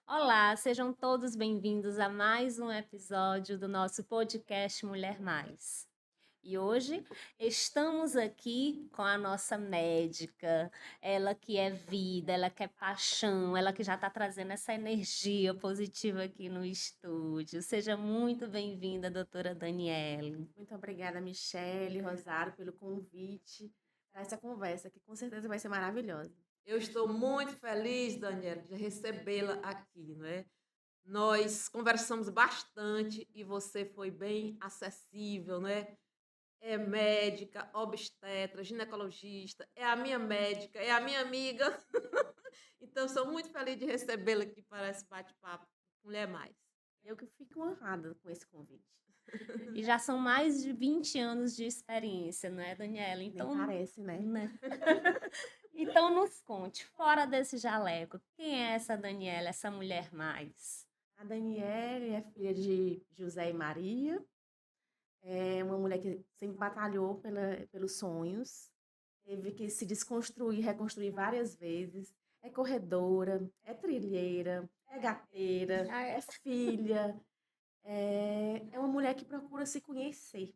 Olá, sejam todos bem-vindos a mais um episódio do nosso podcast Mulher Mais. E hoje estamos aqui com a nossa médica, ela que é vida, ela que é paixão, ela que já está trazendo essa energia positiva aqui no estúdio. Seja muito bem-vinda, doutora Daniele. Muito obrigada, Michele, Rosário, pelo convite para essa conversa, que com certeza vai ser maravilhosa. Eu estou muito feliz, Daniela, de recebê-la aqui, não é? Nós conversamos bastante e você foi bem acessível, né? É médica, obstetra, ginecologista, é a minha médica, é a minha amiga. Então, sou muito feliz de recebê-la aqui para esse bate-papo Mulher Mais. Eu que fico honrada com esse convite. E já são mais de 20 anos de experiência, não é, Daniela? Nem Então, parece, né? Então nos conte, fora desse jaleco, quem é essa Daniela, essa mulher mais? A Daniele é filha de José e Maria, é uma mulher que sempre batalhou pelos sonhos, teve que se desconstruir, reconstruir várias vezes. É corredora, é trilheira, é gateira, Ah, é filha, é uma mulher que procura se conhecer.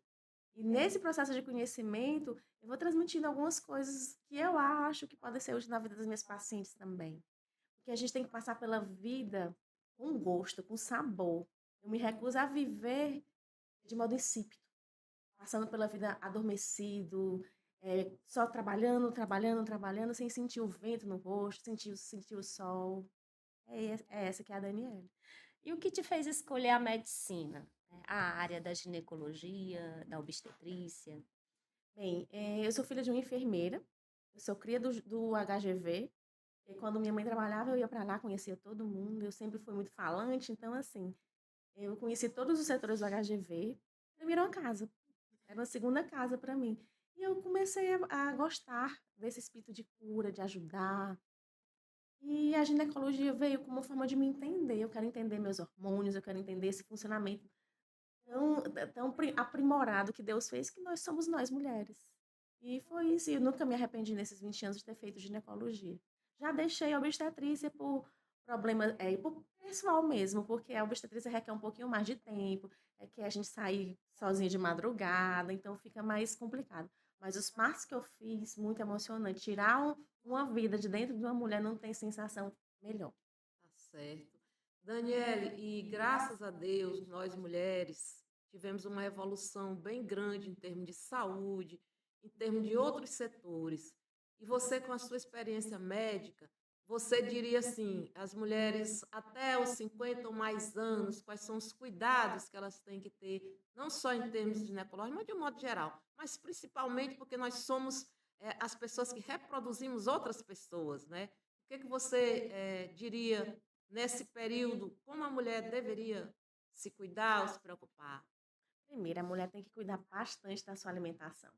E nesse processo de conhecimento, eu vou transmitindo algumas coisas que eu acho que podem ser úteis na vida das minhas pacientes também. Porque a gente tem que passar pela vida com gosto, com sabor. Eu me recuso a viver de modo insípido, passando pela vida adormecido, só trabalhando, trabalhando, trabalhando, sem sentir o vento no rosto, sentir o sol. É essa que é a Daniela. E o que te fez escolher a medicina? A área da ginecologia, da obstetrícia? Bem, eu sou filha de uma enfermeira, eu sou cria do HGV, e quando minha mãe trabalhava, eu ia para lá, conhecia todo mundo, eu sempre fui muito falante, então, assim, eu conheci todos os setores do HGV, e virou uma casa, era uma segunda casa para mim. E eu comecei a gostar desse espírito de cura, de ajudar, e a ginecologia veio como uma forma de me entender, eu quero entender meus hormônios, eu quero entender esse funcionamento tão aprimorado que Deus fez, que nós somos nós mulheres. E foi isso, e eu nunca me arrependi nesses 20 anos de ter feito ginecologia. Já deixei a obstetrícia por problema, por pessoal mesmo, porque a obstetrícia requer um pouquinho mais de tempo, é que a gente sair sozinha de madrugada, então fica mais complicado. Mas os partos que eu fiz, muito emocionante. Tirar uma vida de dentro de uma mulher não tem sensação melhor. Tá certo. Daniele, e graças a Deus, nós mulheres tivemos uma evolução bem grande em termos de saúde, em termos de outros setores. E você, com a sua experiência médica, você diria assim, as mulheres até os 50 ou mais anos, quais são os cuidados que elas têm que ter, não só em termos ginecológicos, mas de um modo geral, mas principalmente porque nós somos as pessoas que reproduzimos outras pessoas, né? O que você diria nesse período, como a mulher deveria se cuidar ou se preocupar? Primeiro, a mulher tem que cuidar bastante da sua alimentação.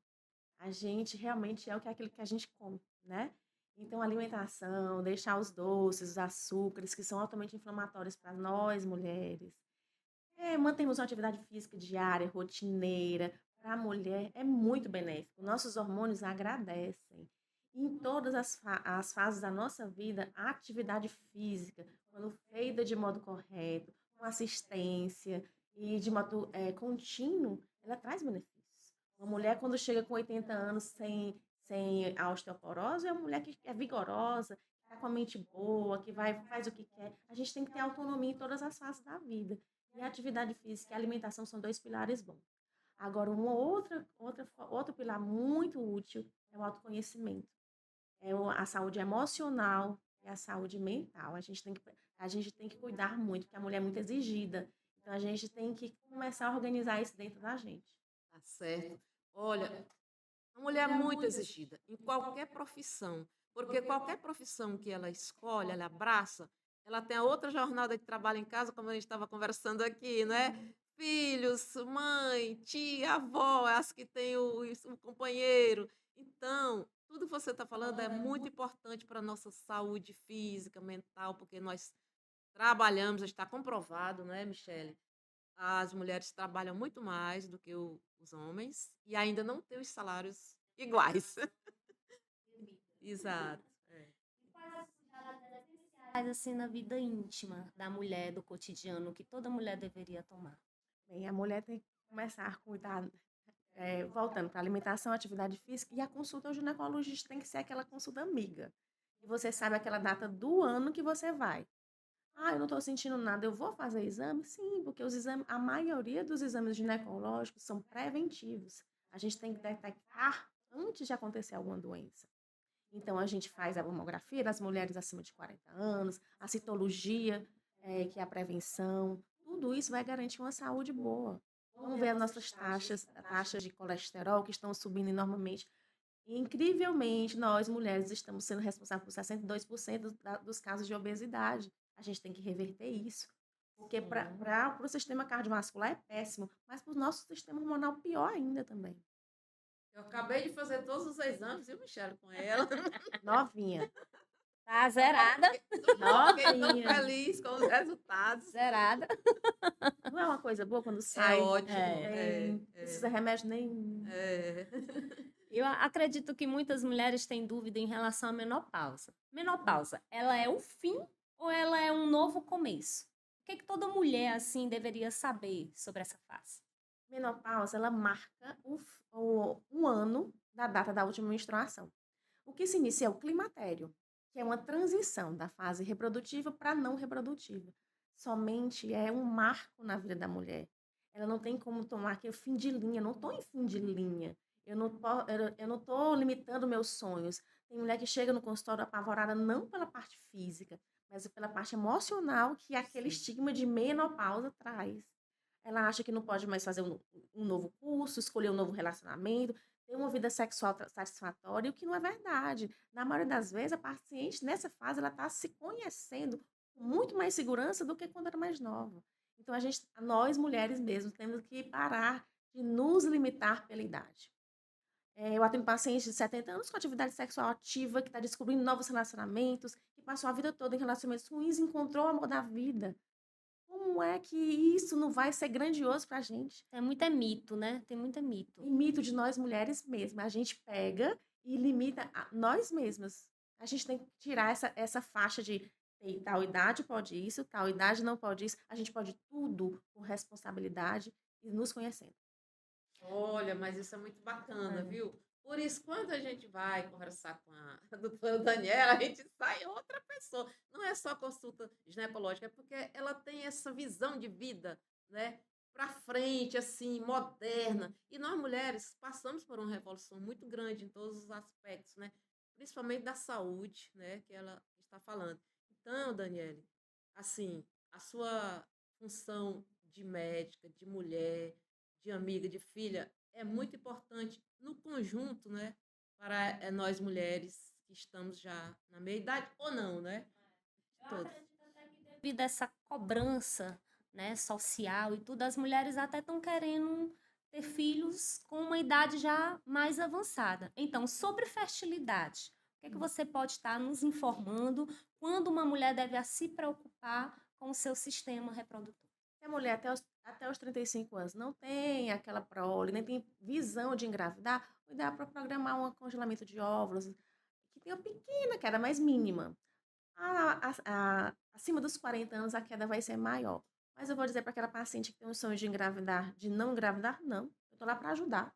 A gente realmente é aquilo que a gente come, né? Então, a alimentação, deixar os doces, os açúcares, que são altamente inflamatórios para nós mulheres. Mantermos uma atividade física diária, rotineira, para a mulher é muito benéfico. Nossos hormônios agradecem. Em todas as fases da nossa vida, a atividade física, quando feita de modo correto, com assistência e de modo contínuo, ela traz benefícios. Uma mulher, quando chega com 80 anos sem a osteoporose, é uma mulher que é vigorosa, que está com a mente boa, que faz o que quer. A gente tem que ter autonomia em todas as fases da vida. E a atividade física e a alimentação são dois pilares bons. Agora, outro pilar muito útil é o autoconhecimento. A saúde emocional e a saúde mental. A gente tem que cuidar muito, porque a mulher é muito exigida. Então, a gente tem que começar a organizar isso dentro da gente. Tá certo? Olha, a mulher é muito exigida em qualquer profissão, porque qualquer profissão que ela escolhe, ela abraça, ela tem a outra jornada de trabalho em casa, como a gente estava conversando aqui, né? Filhos, mãe, tia, avó, as que têm o companheiro. Então, tudo que você está falando é muito importante para a nossa saúde física, mental, porque nós trabalhamos, está comprovado, né, Michele? As mulheres trabalham muito mais do que os homens e ainda não têm os salários iguais. Exato. É. Mas assim, na vida íntima da mulher, do cotidiano, que toda mulher deveria tomar. Bem, a mulher tem que começar a cuidar, voltando para alimentação, atividade física, e a consulta ao ginecologista tem que ser aquela consulta amiga. E você sabe aquela data do ano que você vai. Ah, eu não estou sentindo nada, eu vou fazer exame? Sim, porque os exames, a maioria dos exames ginecológicos são preventivos. A gente tem que detectar antes de acontecer alguma doença. Então, a gente faz a mamografia das mulheres acima de 40 anos, a citologia, que é a prevenção. Tudo isso vai garantir uma saúde boa. Vamos ver as nossas taxas de colesterol que estão subindo enormemente. E, incrivelmente, nós mulheres estamos sendo responsáveis por 62% dos casos de obesidade. A gente tem que reverter isso. Porque para o sistema cardiovascular é péssimo, mas para o nosso sistema hormonal pior ainda também. Eu acabei de fazer todos os exames, viu, Michele, com ela. Novinha. Tá zerada, Fiquei tão Novinha. feliz com os resultados. zerada. Não é uma coisa boa quando É sai? ótimo. Não precisa remédio nenhum. É. Eu acredito que muitas mulheres têm dúvida em relação à menopausa. Menopausa, ela é o fim ou ela é um novo começo? O que é que toda mulher assim deveria saber sobre essa fase? Menopausa, ela marca um ano da data da última menstruação. O que se inicia é o climatério, que é uma transição da fase reprodutiva para não reprodutiva. Somente é um marco na vida da mulher. Ela não tem como tomar aquele fim de linha. Eu não estou em fim de linha. Eu não estou limitando meus sonhos. Tem mulher que chega no consultório apavorada não pela parte física, mas pela parte emocional que aquele estigma de menopausa traz. Ela acha que não pode mais fazer um novo curso, escolher um novo relacionamento, ter uma vida sexual satisfatória, o que não é verdade. Na maioria das vezes, a paciente, nessa fase, ela está se conhecendo com muito mais segurança do que quando era mais nova. Então, nós mulheres mesmo, temos que parar de nos limitar pela idade. Eu atendo pacientes de 70 anos com atividade sexual ativa, que está descobrindo novos relacionamentos, que passou a vida toda em relacionamentos ruins, encontrou o amor da vida. Como é que isso não vai ser grandioso para a gente? É muito mito, né? Tem muito mito. E mito de nós mulheres mesmas. A gente pega e limita nós mesmas. A gente tem que tirar essa faixa de tal idade pode isso, tal idade não pode isso. A gente pode tudo com responsabilidade e nos conhecendo. Olha, mas isso é muito bacana, É. viu? Por isso, quando a gente vai conversar com a doutora Daniela, a gente sai outra pessoa. Não é só consulta ginecológica, é porque ela tem essa visão de vida, né? Para frente, assim, moderna. E nós mulheres passamos por uma revolução muito grande em todos os aspectos, né? Principalmente da saúde, né? Que ela está falando. Então, Daniele, assim, a sua função de médica, de mulher, de amiga, de filha, é muito importante no conjunto, né? Para nós mulheres que estamos já na meia-idade, ou não, né? Todas. Devido a essa cobrança, né, social e tudo, as mulheres até estão querendo ter filhos com uma idade já mais avançada. Então, sobre fertilidade, o que é que você pode estar nos informando quando uma mulher deve se preocupar com o seu sistema reprodutor? Se a mulher até os 35 anos não tem aquela prole, nem tem visão de engravidar, o ideal é para programar um congelamento de óvulos, que tem uma pequena queda, mais mínima. Acima dos 40 anos, a queda vai ser maior. Mas eu vou dizer para aquela paciente que tem um sonho de engravidar, de não engravidar, não. Eu estou lá para ajudar.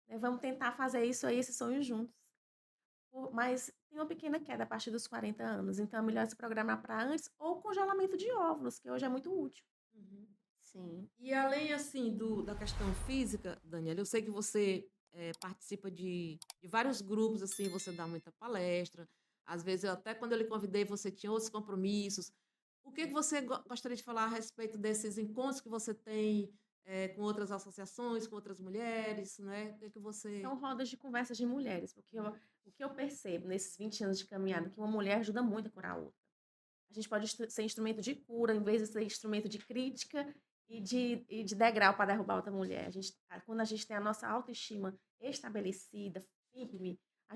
Né? Vamos tentar fazer isso aí, esse sonho juntos. Mas tem uma pequena queda a partir dos 40 anos. Então é melhor se programar para antes ou congelamento de óvulos, que hoje é muito útil. Uhum. Sim. E além, assim, da questão física, Daniela, eu sei que você participa de vários grupos, assim, você dá muita palestra. Às vezes, até quando eu lhe convidei, você tinha outros compromissos. O que você gostaria de falar a respeito desses encontros que você tem com outras associações, com outras mulheres, né? O que você... São rodas de conversas de mulheres, porque o que eu percebo nesses 20 anos de caminhada é que uma mulher ajuda muito a curar a outra. A gente pode ser instrumento de cura, em vez de ser instrumento de crítica e de degrau para derrubar outra mulher. Quando a gente tem a nossa autoestima estabelecida, firme, a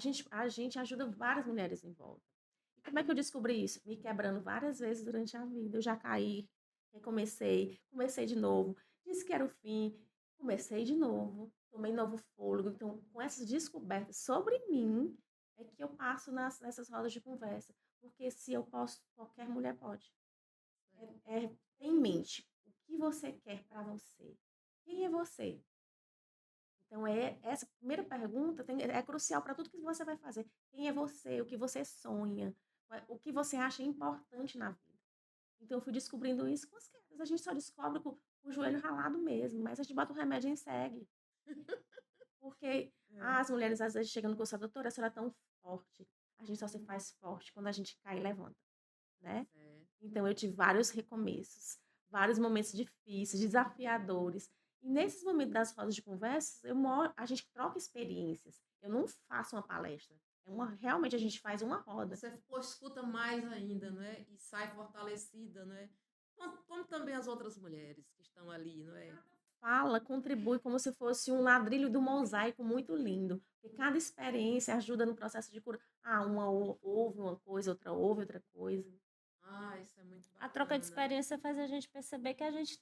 gente ajuda várias mulheres em volta. E como é que eu descobri isso? Me quebrando várias vezes durante a vida. Eu já caí, recomecei, comecei de novo, disse que era o fim, comecei de novo, tomei novo fôlego. Então, com essas descobertas sobre mim, é que eu passo nessas rodas de conversa. Porque se eu posso, qualquer mulher pode. Tem em mente o que você quer para você. Quem é você? Então, essa primeira pergunta é crucial para tudo que você vai fazer. Quem é você? O que você sonha? O que você acha importante na vida? Então, eu fui descobrindo isso com as quedas. A gente só descobre com o joelho ralado mesmo, mas a gente bota o remédio e segue. Porque É, as mulheres às vezes chegam no curso, doutora, a senhora é tão forte. A gente só se faz forte quando a gente cai e levanta, né? certo. Então, eu tive vários recomeços, vários momentos difíceis, desafiadores. E nesses momentos das rodas de conversas, a gente troca experiências. Eu não faço uma palestra. Realmente a gente faz uma roda. Você escuta mais ainda, não é? E sai fortalecida, não é? Como também as outras mulheres que estão ali, não é? Fala, contribui como se fosse um ladrilho do mosaico muito lindo. Porque cada experiência ajuda no processo de cura. Uma ouve uma coisa, outra ouve outra coisa. Ah, isso é muito A troca de bacana. experiência faz a gente perceber que a gente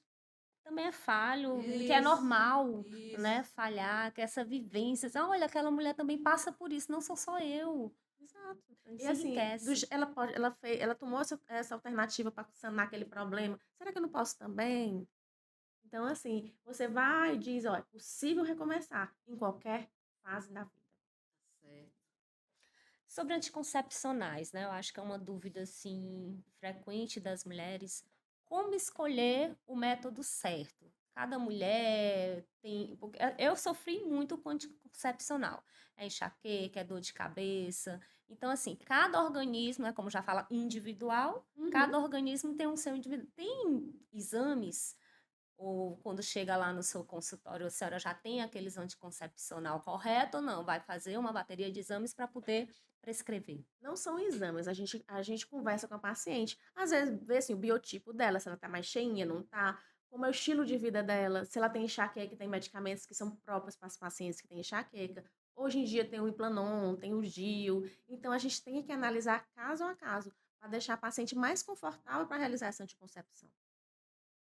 também é falho e que é Isso, normal, né, isso. falhar, que essa vivência, assim, olha, aquela mulher também passa por isso, não sou só eu. Exato. A gente E se assim, enriquece. ela tomou essa alternativa para sanar aquele problema. Será que eu não posso também? Então, assim, você vai e diz, ó, é possível recomeçar em qualquer fase da vida. Certo. Sobre anticoncepcionais, né? Eu acho que é uma dúvida assim frequente das mulheres. Como escolher o método certo? Cada mulher tem. Eu sofri muito com anticoncepcional. É enxaqueca, é dor de cabeça. Então, assim, cada organismo, é como já fala, individual, Uhum. cada organismo tem um seu indivíduo. Tem exames ou quando chega lá no seu consultório, a senhora já tem aqueles anticoncepcional correto ou não? Vai fazer uma bateria de exames para poder prescrever. Não são exames, a gente conversa com a paciente. Às vezes, vê assim, o biotipo dela, se ela tá mais cheinha, não tá, como é o estilo de vida dela, se ela tem enxaqueca, tem medicamentos que são próprios para as pacientes que têm enxaqueca. Hoje em dia tem o Implanon, tem o DIU. Então, a gente tem que analisar caso a caso, para deixar a paciente mais confortável para realizar essa anticoncepção.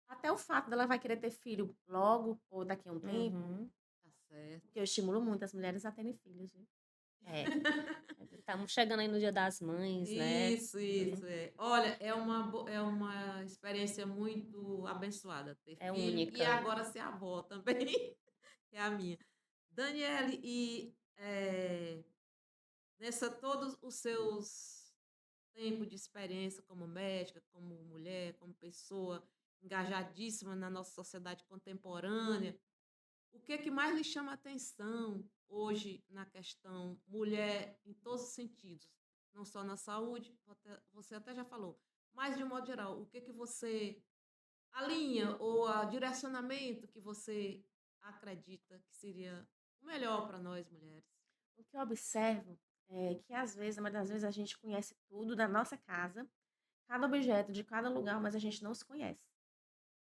Até o fato dela vai querer ter filho logo ou daqui a um tempo, Uhum. Tá certo. porque eu estimulo muito as mulheres a terem filhos, viu? É. Estamos chegando aí no Dia das Mães, né? Isso. É. Olha, é uma experiência muito abençoada ter É filho e única. agora ser avó também, que é a minha. Daniele, nessa todos os seus tempos de experiência como médica, como mulher, como pessoa engajadíssima na nossa sociedade contemporânea, o que é que mais lhe chama a atenção hoje na questão mulher em todos os sentidos? Não só na saúde, você até já falou, mas de um modo geral, o que é que você alinha ou a direcionamento que você acredita que seria o melhor para nós mulheres? O que eu observo é que às vezes, na maioria das vezes, a gente conhece tudo da nossa casa, cada objeto de cada lugar, mas a gente não se conhece.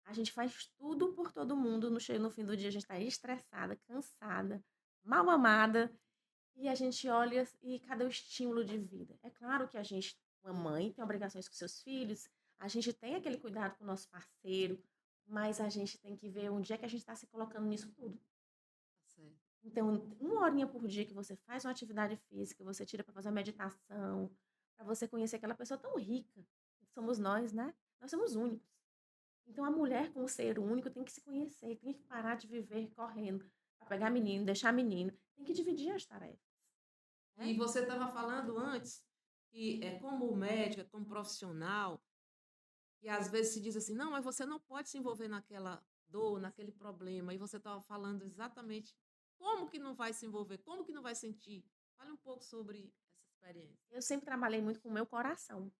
A gente faz tudo por todo mundo, no fim do dia a gente está estressada, cansada, mal amada, e a gente olha e cadê o estímulo de vida? É claro que a gente, uma mãe, tem obrigações com seus filhos, a gente tem aquele cuidado com o nosso parceiro, mas a gente tem que ver onde é que a gente está se colocando nisso tudo. Tá certo. Então, uma horinha por dia que você faz uma atividade física, você tira para fazer uma meditação, para você conhecer aquela pessoa tão rica que somos nós, né? Nós somos únicos. Então, a mulher, como ser único, tem que se conhecer, tem que parar de viver correndo para pegar menino, deixar menino, tem que dividir as tarefas, né? E você estava falando antes que como médica, como profissional, que às vezes se diz assim, não, mas você não pode se envolver naquela dor, naquele problema. E você estava falando exatamente como que não vai se envolver, como que não vai sentir. Fale um pouco sobre essa experiência. Eu sempre trabalhei muito com o meu coração.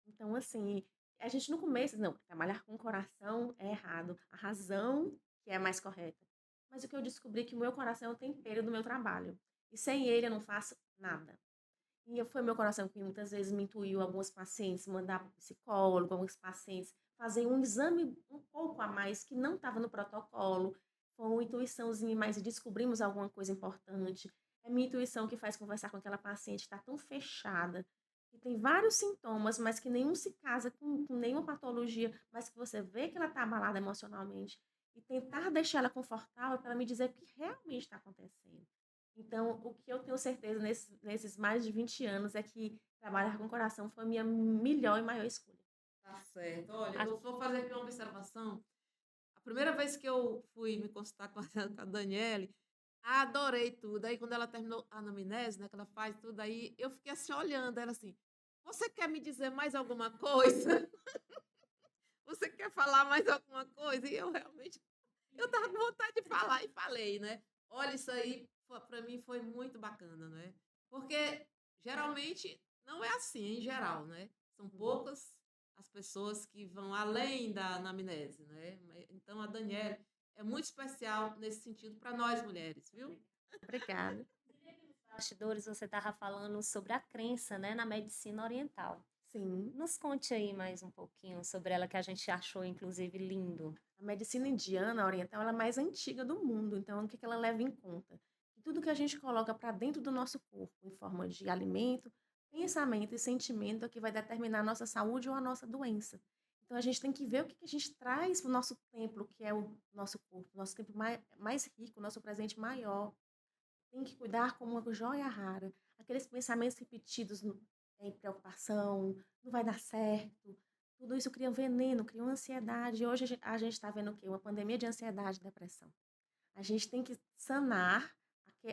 Então, assim, a gente no começo, não, trabalhar com o coração é errado, a razão que é mais correta. Mas o que eu descobri é que o meu coração é o tempero do meu trabalho. E sem ele eu não faço nada. E foi meu coração que muitas vezes me intuiu alguns pacientes mandar para o psicólogo, alguns pacientes fazer um exame um pouco a mais que não estava no protocolo. Foi uma intuiçãozinha, mas descobrimos alguma coisa importante. É minha intuição que faz conversar com aquela paciente que está tão fechada, que tem vários sintomas, mas que nenhum se casa com nenhuma patologia, mas que você vê que ela está abalada emocionalmente. E tentar deixar ela confortável para ela me dizer o que realmente está acontecendo. Então, o que eu tenho certeza nesses mais de 20 anos é que trabalhar com coração foi a minha melhor e maior escolha. Tá certo. Olha, A- eu vou fazer aqui uma observação. A primeira vez que eu fui me consultar com a, com a Daniele, adorei tudo. Aí, quando ela terminou a anamnese, né, que ela faz tudo, aí eu fiquei assim olhando, ela assim, você quer me dizer mais alguma coisa? Você quer falar mais alguma coisa? E eu realmente, eu tava com vontade de falar e falei, né? Olha, isso aí para mim foi muito bacana, né? Porque geralmente não é assim em geral, né? São poucas as pessoas que vão além da anamnese, né? Então a Daniela é muito especial nesse sentido para nós mulheres, viu? Obrigada. Bastidores, você estava falando sobre a crença, né, na medicina oriental. Sim, Nos conte aí mais um pouquinho sobre ela, que a gente achou, inclusive, lindo. a medicina indiana oriental ela é a mais antiga do mundo, então o que ela leva em conta? Que tudo que a gente coloca para dentro do nosso corpo, em forma de alimento, pensamento e sentimento, é que vai determinar a nossa saúde ou a nossa doença. Então a gente tem que ver o que a gente traz para o nosso templo, que é o nosso corpo, nosso templo mais rico, nosso presente maior. Tem que cuidar como uma joia rara. Aqueles pensamentos repetidos em preocupação, não vai dar certo. Tudo isso cria um veneno, cria uma ansiedade. E hoje a gente está vendo o quê? Uma pandemia de ansiedade e depressão. A gente tem que sanar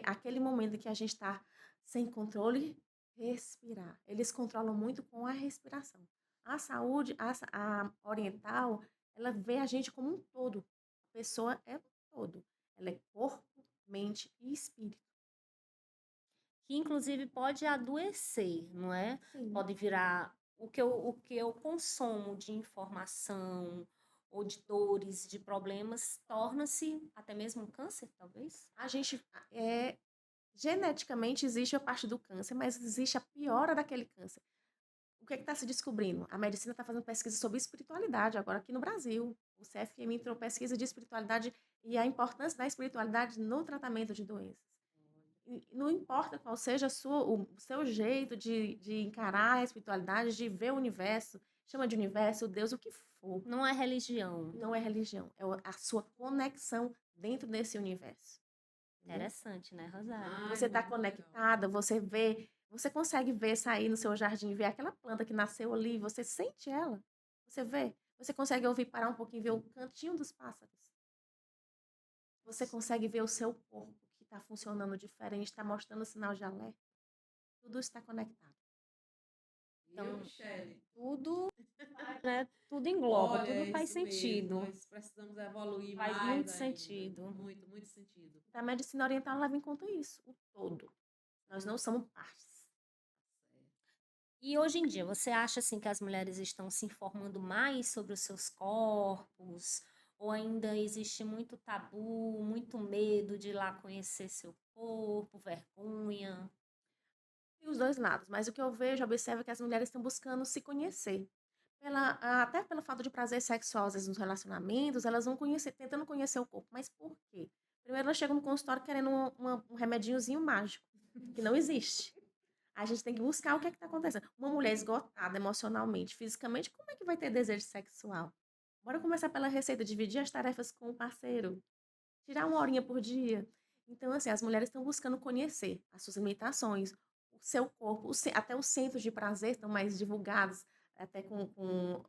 aquele momento em que a gente está sem controle, respirar. Eles controlam muito com a respiração. A saúde, a oriental, ela vê a gente como um todo. A pessoa é um todo. Ela é corpo, mente e espírito. Que, inclusive, pode adoecer, não é? Sim. Pode virar o que eu consumo de informação ou de dores, de problemas, torna-se até mesmo um câncer, talvez? A gente, geneticamente existe a parte do câncer, mas existe a piora daquele câncer. O que está se descobrindo? A medicina está fazendo pesquisa sobre espiritualidade agora aqui no Brasil. O CFM entrou pesquisa de espiritualidade e a importância da espiritualidade no tratamento de doenças. E não importa qual seja o seu jeito de encarar a espiritualidade, de ver o universo, chama de universo, Deus, o que for. Não é religião. Não é religião, é a sua conexão dentro desse universo. Entendeu? Interessante, né, Rosário? Ai, Você está muito legal. conectada, você vê, você consegue ver sair no seu jardim, ver aquela planta que nasceu ali, você sente ela, você vê, você consegue ouvir parar um pouquinho e ver o cantinho dos pássaros. Você consegue ver o seu corpo que está funcionando diferente, está mostrando sinal de alerta. Tudo está conectado. E eu, Então, Michele? tudo, né, tudo engloba, Olha, tudo é faz isso mesmo. sentido. Nós precisamos evoluir Faz mais muito ainda. sentido. Muito, muito sentido. A medicina oriental leva em conta isso, o todo. Nós não somos partes. E hoje em dia, você acha assim que as mulheres estão se informando mais sobre os seus corpos? Ou ainda existe muito tabu, muito medo de ir lá conhecer seu corpo, vergonha? Tem os dois lados, mas o que eu vejo, observo é que as mulheres estão buscando se conhecer. Até pelo fato de prazer sexual, às vezes, nos relacionamentos, elas vão conhecer, tentando conhecer o corpo. Mas por quê? Primeiro, elas chegam no consultório querendo um remedinhozinho mágico, que não existe. A gente tem que buscar o que está acontecendo. Uma mulher esgotada emocionalmente, fisicamente, como é que vai ter desejo sexual? Bora começar pela receita, dividir as tarefas com o parceiro, tirar uma horinha por dia. Então, assim, as mulheres estão buscando conhecer as suas limitações, o seu corpo, até os centros de prazer estão mais divulgados, até com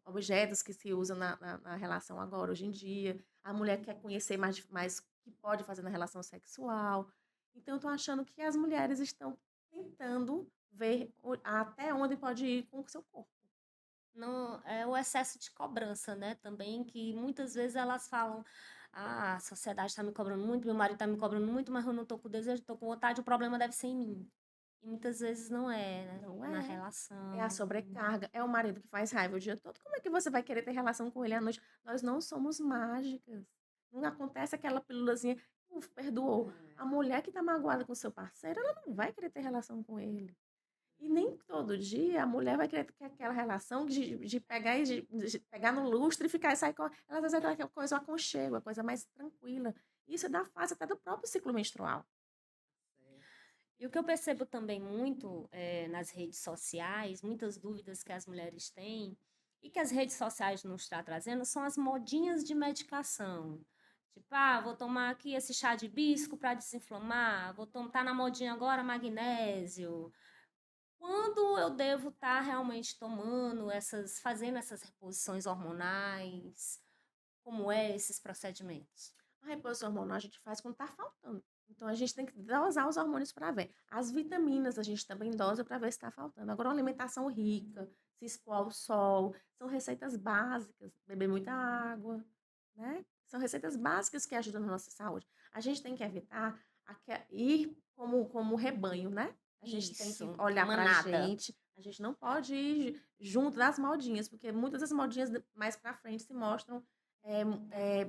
objetos que se usam na relação agora, hoje em dia. A mulher quer conhecer mais o que pode fazer na relação sexual. Então, eu estou achando que as mulheres estão tentando ver até onde pode ir com o seu corpo. Não, é o excesso de cobrança, né? Também que muitas vezes elas falam: ah, a sociedade está me cobrando muito, meu marido está me cobrando muito, mas eu não estou com desejo, estou com vontade, o problema deve ser em mim. E muitas vezes não é, né? Não É na é. É a relação. sobrecarga, é o marido que faz raiva o dia todo. Como é que você vai querer ter relação com ele à noite? Nós não somos mágicas. Não acontece aquela pílulazinha, perdoou. A mulher que está magoada com seu parceiro, ela não vai querer ter relação com ele. E nem todo dia a mulher vai querer ter aquela relação de pegar, de pegar no lustre e ficar e sair com. Ela às vezes quer aquela coisa, o aconchego, a coisa mais tranquila. Isso é da fase até do próprio ciclo menstrual. E o que eu percebo também muito nas redes sociais, muitas dúvidas que as mulheres têm, e que as redes sociais nos estão trazendo, são as modinhas de medicação. Tipo, vou tomar aqui esse chá de hibisco para desinflamar, tá na modinha agora magnésio. Quando eu devo estar realmente fazendo essas reposições hormonais? Como é esses procedimentos? A reposição hormonal a gente faz quando está faltando. Então, a gente tem que dosar os hormônios para ver. As vitaminas a gente também dosa para ver se está faltando. Agora, uma alimentação rica, se expor ao sol, são receitas básicas. Beber muita água, né? São receitas básicas que ajudam na nossa saúde. A gente tem que evitar ir como rebanho, né? A gente tem que Isso, olhar para a manada. gente. A gente não pode ir junto das modinhas, porque muitas das modinhas mais para frente se mostram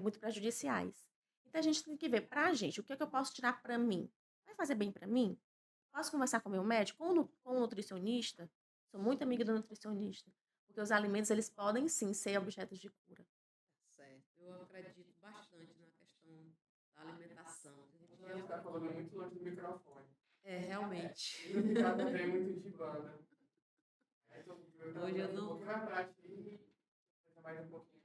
muito prejudiciais. Então a gente tem que ver pra gente, o que é que eu posso tirar pra mim? Vai fazer bem pra mim? Posso conversar com o meu médico, com o nutricionista? Sou muito amiga do nutricionista, porque os alimentos eles podem sim ser objetos de cura. Certo. Eu acredito bastante na questão da alimentação. A gente Você está falando muito longe do microfone. realmente. E não ficar também muito de banda. Hoje eu não. Um pouquinho mais pra ti, mais um pouquinho.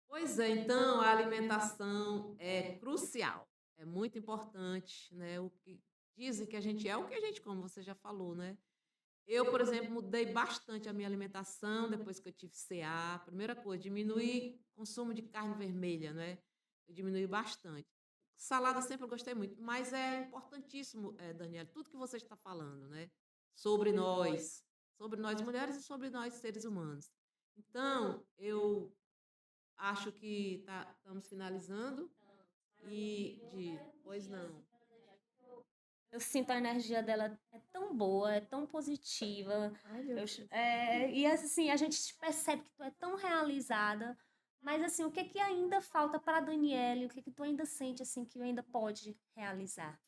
Pois é, então a alimentação é crucial, é muito importante, né? O que dizem que a gente é o que a gente come, você já falou, né? Eu, por exemplo, mudei bastante a minha alimentação depois que eu tive CA. Primeira coisa, diminuir o consumo de carne vermelha, né? Eu diminui bastante. Salada sempre eu gostei muito, mas é importantíssimo, Daniela, tudo que você está falando, né? Sobre nós mulheres e sobre nós seres humanos. Então, eu acho que estamos finalizando pois não. Eu sinto a energia dela é tão boa, é tão positiva. Ai, meu Deus. E assim, a gente percebe que tu é tão realizada. Mas assim, o que que ainda falta para a Daniele? O que que tu ainda sente assim que ainda pode realizar?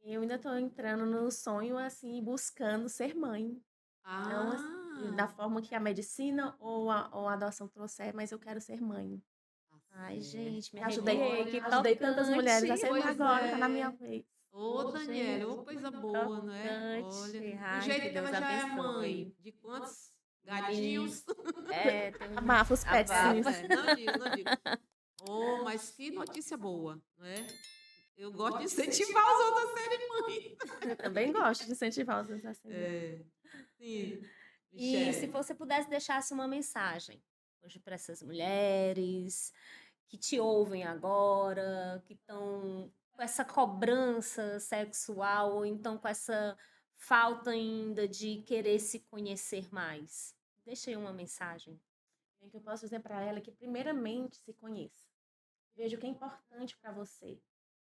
Eu ainda estou entrando no sonho, assim, buscando ser mãe. Não assim, da forma que a medicina ou a adoção trouxer, mas eu quero ser mãe. Ai, gente, me Ajudei, arrepiei, que ajudei tantas mulheres a tocante. ser mãe Pois agora, tá na é. minha vez. Ô, Daniela, ô coisa boa, não é? Tocante. Olha, do Ai, jeito que que ela Deus já é abençoe. mãe, de quantos gatinhos? Tem Abafa os petzinhos. Não digo. Oh, mas que notícia boa, não é? Eu gosto de incentivar os outros a serem mães. Eu também gosto de incentivar os outros a serem mães. É, sim, E se Michele. você pudesse deixasse uma mensagem hoje para essas mulheres que te ouvem agora, que estão com essa cobrança sexual, ou então com essa falta ainda de querer se conhecer mais. Deixa aí uma mensagem. O que eu posso dizer para ela é que, primeiramente, se conheça. Veja o que é importante para você.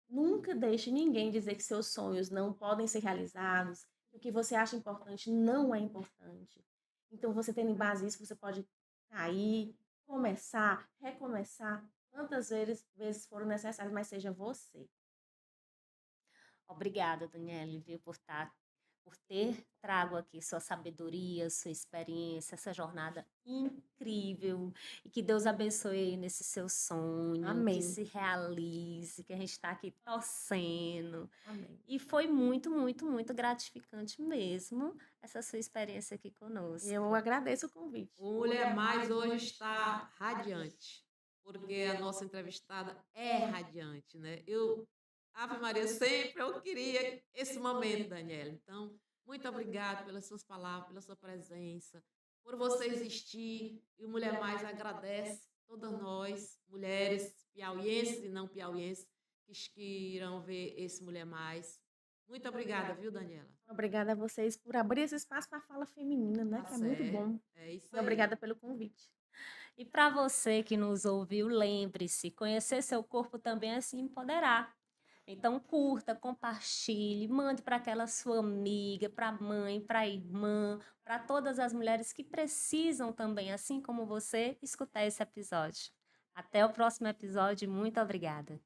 Nunca deixe ninguém dizer que seus sonhos não podem ser realizados, que o que você acha importante não é importante. Então, você tendo em base isso, você pode cair, começar, recomeçar, quantas vezes forem necessárias, mas seja você. Obrigada, Daniele, viu, por ter trago aqui sua sabedoria, sua experiência, essa jornada incrível. E que Deus abençoe nesse seu sonho, que Amém. se realize, que a gente está aqui torcendo. Amém. E foi muito, muito, muito gratificante mesmo essa sua experiência aqui conosco. Eu agradeço o convite. O Mulher Mais hoje está radiante, porque a nossa entrevistada é radiante, né? Ave Maria, sempre eu queria esse momento, Daniela. Então, muito obrigada pelas suas palavras, pela sua presença, por você existir. E o Mulher Mais agradece todas nós, mulheres piauienses e não piauienses, que irão ver esse Mulher Mais. Muito obrigada, viu, Daniela? Obrigada a vocês por abrir esse espaço para a fala feminina, né? Que é muito bom. É isso aí. Obrigada pelo convite. E para você que nos ouviu, lembre-se, conhecer seu corpo também é se empoderar. Então, curta, compartilhe, mande para aquela sua amiga, para a mãe, para a irmã, para todas as mulheres que precisam também, assim como você, escutar esse episódio. Até o próximo episódio. Muito obrigada.